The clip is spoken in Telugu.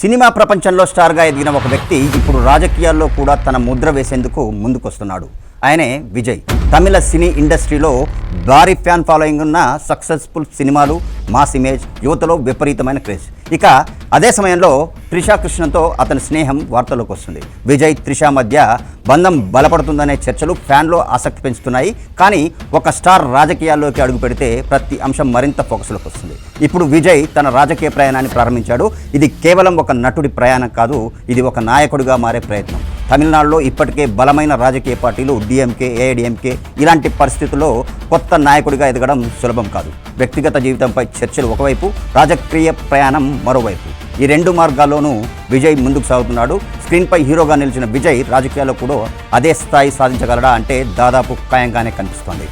సినిమా ప్రపంచంలో స్టార్గా ఎదిగిన ఒక వ్యక్తి ఇప్పుడు రాజకీయాల్లో కూడా తన ముద్ర వేసేందుకు ముందుకొస్తున్నాడు. ఆయనే విజయ్. తమిళ సినీ ఇండస్ట్రీలో భారీ ఫ్యాన్ ఫాలోయింగ్ ఉన్న సక్సెస్ఫుల్ సినిమాలు, మాస్ ఇమేజ్, యువతలో విపరీతమైన క్రేజ్. ఇక అదే సమయంలో త్రిషా కృష్ణన్తో అతని స్నేహం వార్తల్లోకి వస్తుంది. విజయ్, త్రిషా మధ్య బంధం బలపడుతుందనే చర్చలు ఫ్యాన్లో ఆసక్తి పెంచుతున్నాయి. కానీ ఒక స్టార్ రాజకీయాల్లోకి అడుగు పెడితే ప్రతి అంశం మరింత ఫోకస్లోకి వస్తుంది. ఇప్పుడు విజయ్ తన రాజకీయ ప్రయాణాన్ని ప్రారంభించాడు. ఇది కేవలం ఒక నటుడి ప్రయాణం కాదు, ఇది ఒక నాయకుడిగా మారే ప్రయత్నం. తమిళనాడులో ఇప్పటికే బలమైన రాజకీయ పార్టీలు డిఎంకే, ఏఐడిఎంకే ఇలాంటి పరిస్థితుల్లో కొత్త నాయకుడిగా ఎదగడం సులభం కాదు. వ్యక్తిగత జీవితంపై చర్చలు ఒకవైపు, రాజకీయ ప్రయాణం మరోవైపు. ఈ రెండు మార్గాల్లోనూ విజయ్ ముందుకు సాగుతున్నాడు. స్క్రీన్పై హీరోగా నిలిచిన విజయ్ రాజకీయాల్లో కూడా అదే స్థాయి సాధించగలడా అంటే దాదాపు ఖాయంగానే కనిపిస్తోంది.